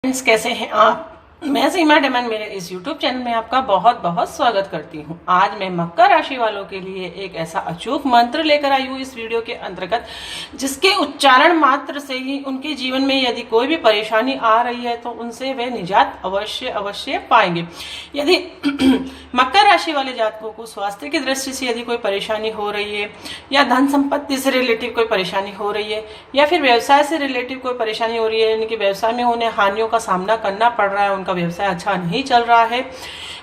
Friends, कैसे हैं आप? मैं सीमा डेमन मेरे इस YouTube चैनल में आपका बहुत बहुत स्वागत करती हूं। आज मैं मकर राशि वालों के लिए एक ऐसा अचूक मंत्र लेकर आई हूं इस वीडियो के अंतर्गत, जिसके उच्चारण मात्र से ही उनके जीवन में यदि कोई भी परेशानी आ रही है तो उनसे वे निजात अवश्य पाएंगे। यदि मकर राशि वाले जातकों को स्वास्थ्य की दृष्टि से यदि कोई परेशानी हो रही है, या धन संपत्ति से रिलेटिव कोई परेशानी हो रही है, या फिर व्यवसाय से रिलेटिव कोई परेशानी हो रही है, यानी कि व्यवसाय में उन्हें हानियों का सामना करना पड़ रहा है, उनका व्यवसाय अच्छा नहीं चल रहा है,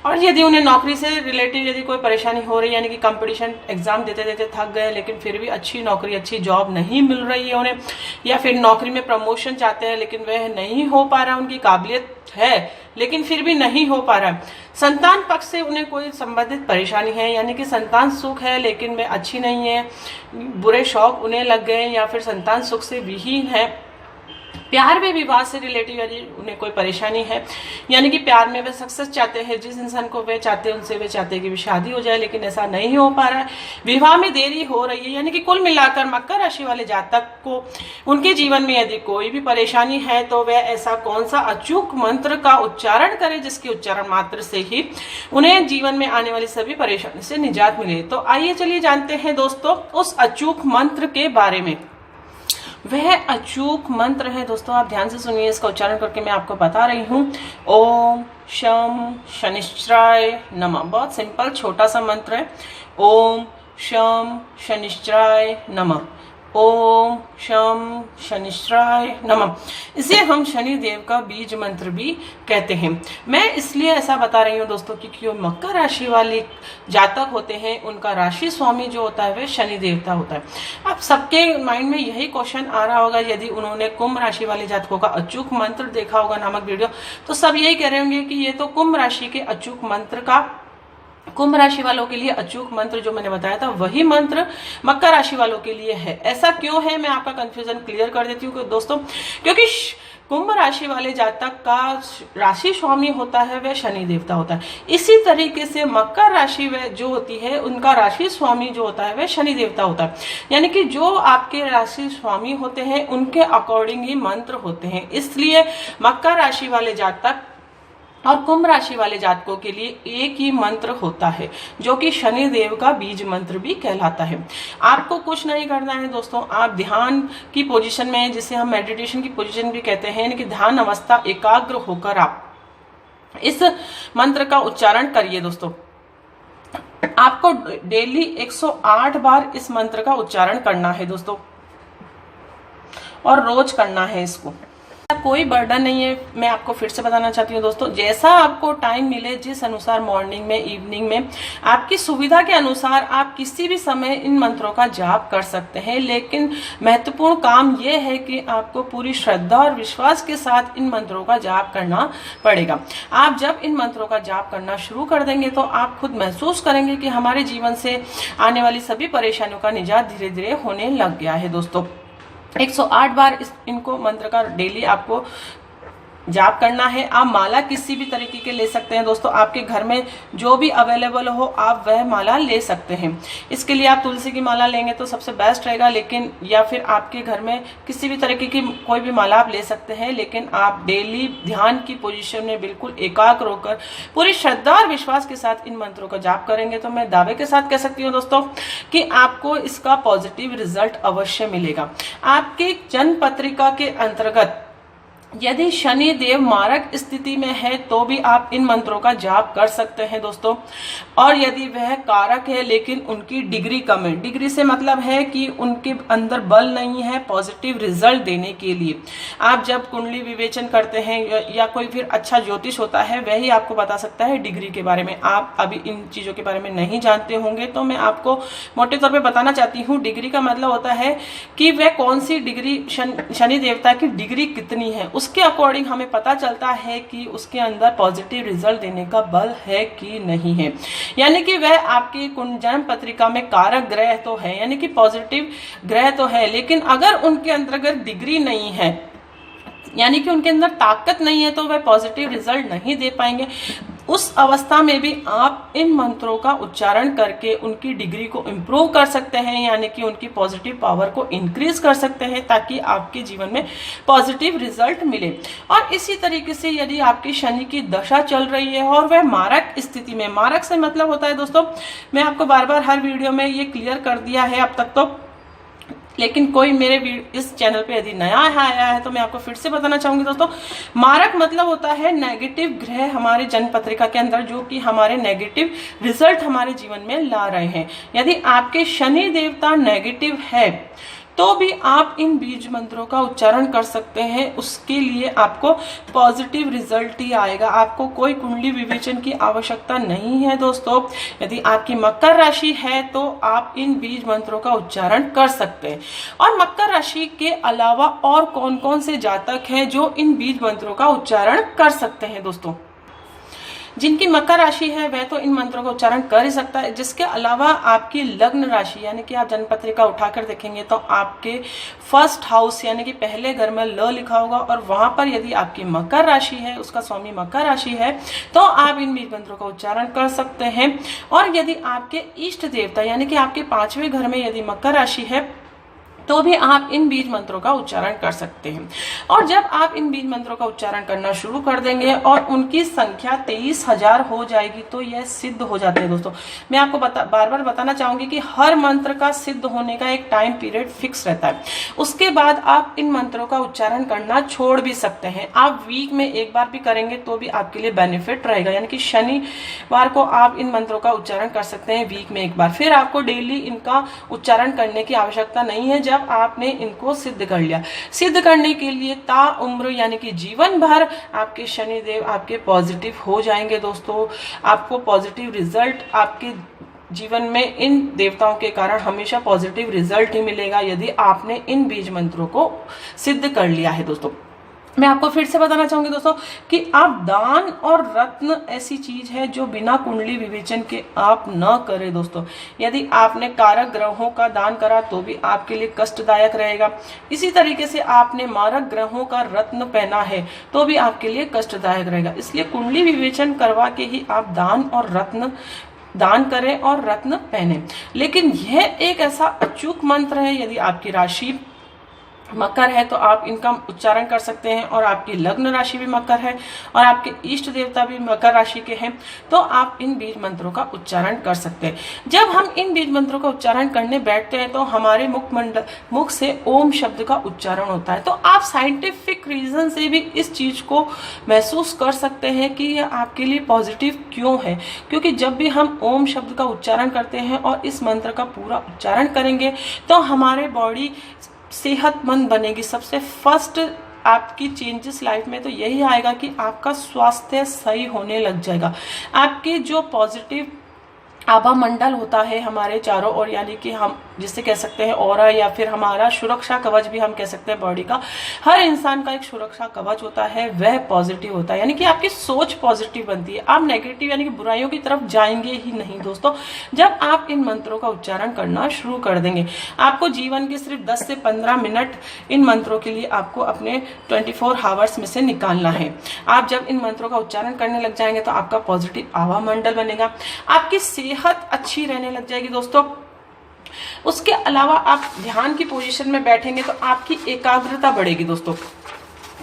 और यदि उन्हें नौकरी से रिलेटेड यदि कोई परेशानी हो रही है, यानी कि कंपटीशन एग्जाम देते देते थक गए लेकिन फिर भी अच्छी नौकरी अच्छी जॉब नहीं मिल रही है उन्हें, या फिर नौकरी में प्रमोशन चाहते हैं लेकिन वह नहीं हो पा रहा, उनकी काबिलियत है लेकिन फिर भी नहीं हो पा रहा है। संतान पक्ष से उन्हें कोई संबंधित परेशानी है, यानी कि संतान सुख है लेकिन वे अच्छी नहीं है, बुरे शौक उन्हें लग गए, या फिर संतान सुख से विहीन है। प्यार में विवाह से रिलेटिव यदि उन्हें कोई परेशानी है, यानी कि प्यार में वे सक्सेस चाहते हैं, जिस इंसान को वे चाहते हैं उनसे वे चाहते हैं कि भी शादी हो जाए लेकिन ऐसा नहीं हो पा रहा है, विवाह में देरी हो रही है। यानी कि कुल मिलाकर मकर राशि वाले जातक को उनके जीवन में यदि कोई भी परेशानी है तो वह ऐसा कौन सा अचूक मंत्र का उच्चारण करे जिसके उच्चारण मात्र से ही उन्हें जीवन में आने वाली सभी परेशानी से निजात मिले। तो आइए चलिए जानते हैं दोस्तों उस अचूक मंत्र के बारे में। वह अचूक मंत्र है दोस्तों, आप ध्यान से सुनिए, इसका उच्चारण करके मैं आपको बता रही हूँ। ओम शम शनिश्चराय नमः। बहुत सिंपल छोटा सा मंत्र है। ओम शम शनिश्चराय नमः। ओम शम शनिश्चराय नमः। इसे हम शनि देव का बीज मंत्र भी कहते हैं। मैं इसलिए ऐसा बता रही हूँ दोस्तों क्योंकि मकर राशि वाले जातक होते हैं, उनका राशि स्वामी जो होता है वह शनि देवता होता है। अब सबके माइंड में यही क्वेश्चन आ रहा होगा, यदि उन्होंने कुंभ राशि वाले जातकों का अचूक मंत्र देखा होगा नामक वीडियो, तो सब यही कह रहे होंगे कि ये तो कुंभ राशि के अचूक मंत्र का, कुंभ राशि वालों के लिए अचूक मंत्र जो मैंने बताया था वही मंत्र मकर राशि वालों के लिए है। ऐसा क्यों है, मैं आपका कंफ्यूजन क्लियर कर देती हूँ दोस्तों। क्योंकि कुंभ राशि वाले जातक का राशि स्वामी होता है वह शनि देवता होता है। इसी तरीके से मकर राशि जो होती है उनका राशि स्वामी जो होता है वह शनि देवता होता है। यानी कि जो आपके राशि स्वामी होते हैं उनके अकॉर्डिंग ही मंत्र होते हैं। इसलिए मकर राशि वाले जातक और कुंभ राशि वाले जातकों के लिए एक ही मंत्र होता है जो कि शनि देव का बीज मंत्र भी कहलाता है। आपको कुछ नहीं करना है दोस्तों, आप ध्यान की पोजीशन में, जिसे हम मेडिटेशन की पोजीशन भी कहते हैं, यानी कि ध्यान अवस्था एकाग्र होकर आप इस मंत्र का उच्चारण करिए दोस्तों। आपको डेली 108 बार इस मंत्र का उच्चारण करना है दोस्तों, और रोज करना है इसको। कोई बर्डन नहीं है। मैं आपको फिर से बताना चाहती हूँ दोस्तों, जैसा आपको टाइम मिले, जिस अनुसार मॉर्निंग में, इवनिंग में, आपकी सुविधा के अनुसार आप किसी भी समय इन मंत्रों का जाप कर सकते हैं। लेकिन महत्वपूर्ण काम यह है कि आपको पूरी श्रद्धा और विश्वास के साथ इन मंत्रों का जाप करना पड़ेगा। आप जब इन मंत्रों का जाप करना शुरू कर देंगे तो आप खुद महसूस करेंगे कि हमारे जीवन से आने वाली सभी परेशानियों का निजात धीरे धीरे होने लग गया है दोस्तों। 108 बार इनको मंत्र का डेली आपको जाप करना है। आप माला किसी भी तरीके के ले सकते हैं दोस्तों, आपके घर में जो भी अवेलेबल हो आप वह माला ले सकते हैं। इसके लिए आप तुलसी की माला लेंगे तो सबसे बेस्ट रहेगा, लेकिन या फिर आपके घर में किसी भी तरीके की कोई भी माला आप ले सकते हैं। लेकिन आप डेली ध्यान की पोजीशन में बिल्कुल एकाग्र होकर पूरी श्रद्धा और विश्वास के साथ इन मंत्रों का जाप करेंगे तो मैं दावे के साथ कह सकती हूँ दोस्तों कि आपको इसका पॉजिटिव रिजल्ट अवश्य मिलेगा। आपके जन्म पत्रिका के अंतर्गत यदि शनि देव मारक स्थिति में है तो भी आप इन मंत्रों का जाप कर सकते हैं दोस्तों। और यदि वह कारक है लेकिन उनकी डिग्री कम है, डिग्री से मतलब है कि उनके अंदर बल नहीं है पॉजिटिव रिजल्ट देने के लिए। आप जब कुंडली विवेचन करते हैं या कोई फिर अच्छा ज्योतिष होता है वही आपको बता सकता है डिग्री के बारे में। आप अभी इन चीजों के बारे में नहीं जानते होंगे तो मैं आपको मोटे तौर पर बताना चाहती हूँ। डिग्री का मतलब होता है कि वह कौन सी डिग्री, शनि देवता की डिग्री कितनी है, उसके अकॉर्डिंग हमें पता चलता है कि उसके अंदर पॉजिटिव रिजल्ट देने का बल है कि नहीं है। यानी कि वह आपकी जन्म पत्रिका में कारक ग्रह तो है, यानी कि पॉजिटिव ग्रह तो है, लेकिन अगर उनके अंतर्गत डिग्री नहीं है, यानी कि उनके अंदर ताकत नहीं है, तो वह पॉजिटिव रिजल्ट नहीं दे पाएंगे। उस अवस्था में भी आप इन मंत्रों का उच्चारण करके उनकी डिग्री को इम्प्रूव कर सकते हैं, यानी कि उनकी पॉजिटिव पावर को इंक्रीज कर सकते हैं, ताकि आपके जीवन में पॉजिटिव रिजल्ट मिले। और इसी तरीके से यदि आपकी शनि की दशा चल रही है और वह मारक स्थिति में, मारक से मतलब होता है दोस्तों, मैं आपको बार बार हर वीडियो में ये क्लियर कर दिया है अब तक तो, लेकिन कोई मेरे इस चैनल पे यदि नया आया है तो मैं आपको फिर से बताना चाहूंगी दोस्तों, मारक मतलब होता है नेगेटिव ग्रह हमारे जन्म पत्रिका के अंदर, जो कि हमारे नेगेटिव रिजल्ट हमारे जीवन में ला रहे हैं। यदि आपके शनि देवता नेगेटिव है तो भी आप इन बीज मंत्रों का उच्चारण कर सकते हैं, उसके लिए आपको पॉजिटिव रिजल्ट ही आएगा। आपको कोई कुंडली विवेचन की आवश्यकता नहीं है दोस्तों। यदि आपकी मकर राशि है तो आप इन बीज मंत्रों का उच्चारण कर सकते हैं। और मकर राशि के अलावा और कौन कौन से जातक हैं जो इन बीज मंत्रों का उच्चारण कर सकते हैं दोस्तों? जिनकी मकर राशि है वह तो इन मंत्रों का उच्चारण कर ही सकता है। जिसके अलावा आपकी लग्न राशि, यानी कि आप जन्मपत्रिका उठाकर देखेंगे तो आपके फर्स्ट हाउस यानी कि पहले घर में ल लिखा होगा, और वहां पर यदि आपकी मकर राशि है, उसका स्वामी मकर राशि है, तो आप इन बीज मंत्रों का उच्चारण कर सकते हैं। और यदि आपके इष्ट देवता यानी कि आपके 5वें घर में यदि मकर राशि है तो भी आप इन बीज मंत्रों का उच्चारण कर सकते हैं। और जब आप इन बीज मंत्रों का उच्चारण करना शुरू कर देंगे और उनकी संख्या 23,000 हो जाएगी तो यह सिद्ध हो जाते हैं दोस्तों। मैं आपको बार बार बताना चाहूंगी कि हर मंत्र का सिद्ध होने का एक टाइम पीरियड फिक्स रहता है। उसके बाद आप इन मंत्रों का उच्चारण करना छोड़ भी सकते हैं। आप वीक में एक बार भी करेंगे तो भी आपके लिए बेनिफिट रहेगा, यानी कि शनिवार को आप इन मंत्रों का उच्चारण कर सकते हैं वीक में एक बार। फिर आपको डेली इनका उच्चारण करने की आवश्यकता नहीं है। जब आपने इनको सिद्ध कर लिया, सिद्ध करने के लिए ता उम्र यानी कि जीवन भर आपके शनिदेव आपके पॉजिटिव हो जाएंगे दोस्तों। आपको पॉजिटिव रिजल्ट आपके जीवन में इन देवताओं के कारण हमेशा पॉजिटिव रिजल्ट ही मिलेगा, यदि आपने इन बीज मंत्रों को सिद्ध कर लिया है दोस्तों। मैं आपको फिर से बताना चाहूंगी दोस्तों कि आप दान और रत्न ऐसी चीज है जो बिना कुंडली विवेचन के आप न करें दोस्तों। यदि आपने कारक ग्रहों का दान करा तो भी आपके लिए कष्टदायक रहेगा। इसी तरीके से आपने मारक ग्रहों का रत्न पहना है तो भी आपके लिए कष्टदायक रहेगा। इसलिए कुंडली विवेचन करवा के ही आप दान और रत्न दान करें और रत्न पहने। लेकिन यह एक ऐसा अचूक मंत्र है, यदि आपकी राशि मकर है तो आप इनका उच्चारण कर सकते हैं, और आपकी लग्न राशि भी मकर है और आपके इष्ट देवता भी मकर राशि के हैं तो आप इन बीज मंत्रों का उच्चारण कर सकते हैं। जब हम इन बीज मंत्रों का उच्चारण करने बैठते हैं तो हमारे मुख से ओम शब्द का उच्चारण होता है। तो आप साइंटिफिक रीजन से भी इस चीज को महसूस कर सकते हैं कि यह आपके लिए पॉजिटिव क्यों है, क्योंकि जब भी हम ओम शब्द का उच्चारण करते हैं और इस मंत्र का पूरा उच्चारण करेंगे तो हमारे बॉडी सेहतमंद बनेगी। सबसे फर्स्ट आपकी चेंजेस लाइफ में तो यही आएगा कि आपका स्वास्थ्य सही होने लग जाएगा। आपके जो पॉजिटिव आभा मंडल होता है हमारे चारों ओर, यानी कि हम जिसे कह सकते हैं ऑरा, या फिर हमारा सुरक्षा कवच भी हम कह सकते हैं बॉडी का। हर इंसान का एक सुरक्षा कवच होता है, वह पॉजिटिव होता है, यानी कि आपकी सोच पॉजिटिव बनती है। आप नेगेटिव यानी कि बुराइयों की तरफ जाएंगे ही नहीं दोस्तों। जब आप इन मंत्रों का उच्चारण करना शुरू कर देंगे, आपको जीवन के सिर्फ 10 से 15 मिनट इन मंत्रों के लिए आपको अपने 24 आवर्स में से निकालना है। आप जब इन मंत्रों का उच्चारण करने लग जाएंगे तो आपका पॉजिटिव आभा मंडल बनेगा, आपकी सेहत अच्छी रहने लग जाएगी दोस्तों। उसके अलावा आप ध्यान की पोजीशन में बैठेंगे तो आपकी एकाग्रता बढ़ेगी दोस्तों।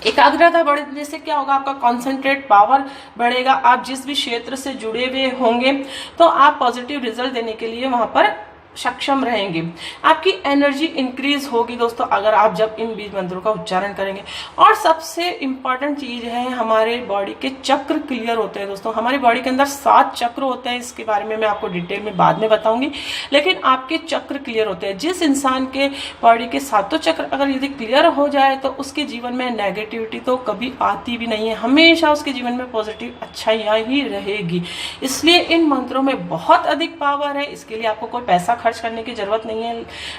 एकाग्रता बढ़ने से क्या होगा, आपका कॉन्सेंट्रेट पावर बढ़ेगा। आप जिस भी क्षेत्र से जुड़े हुए होंगे तो आप पॉजिटिव रिजल्ट देने के लिए वहां पर सक्षम रहेंगे। आपकी एनर्जी इंक्रीज होगी दोस्तों अगर आप जब इन बीज मंत्रों का उच्चारण करेंगे। और सबसे इंपॉर्टेंट चीज है, हमारे बॉडी के चक्र क्लियर होते हैं दोस्तों। हमारी बॉडी के अंदर 7 चक्र होते हैं, इसके बारे में मैं आपको डिटेल में बाद में बताऊंगी, लेकिन आपके चक्र क्लियर होते हैं। जिस इंसान के बॉडी के 7 चक्र अगर यदि क्लियर हो जाए तो उसके जीवन में नेगेटिविटी तो कभी आती भी नहीं है, हमेशा उसके जीवन में पॉजिटिव अच्छाइयां ही रहेगी। इसलिए इन मंत्रों में बहुत अधिक पावर है। इसके लिए आपको कोई पैसा खर्च करने की जरूरत नहीं है,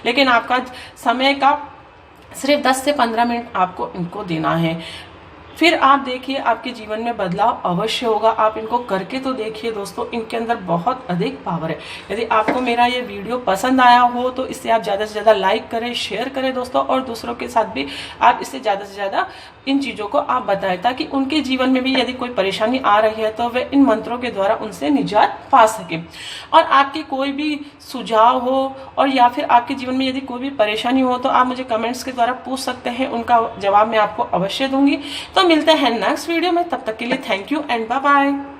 लेकिन आपका समय का सिर्फ 10 से 15 मिनट आपको इनको देना है। फिर आप देखिए आपके जीवन में बदलाव अवश्य होगा। आप इनको करके तो देखिए दोस्तों, इनके अंदर बहुत अधिक पावर है। यदि आपको मेरा ये वीडियो पसंद आया हो तो इसे आप ज़्यादा से ज़्यादा लाइक करें, शेयर करें दोस्तों, और दूसरों के साथ भी आप इससे ज़्यादा से ज़्यादा इन चीज़ों को आप बताएं, ताकि उनके जीवन में भी यदि कोई परेशानी आ रही है तो वे इन मंत्रों के द्वारा उनसे निजात पा सके। और आपके कोई भी सुझाव हो और या फिर आपके जीवन में यदि कोई भी परेशानी हो तो आप मुझे कमेंट्स के द्वारा पूछ सकते हैं, उनका जवाब मैं आपको अवश्य दूंगी। तो मिलते हैं नेक्स्ट वीडियो में, तब तक के लिए thank you and bye bye.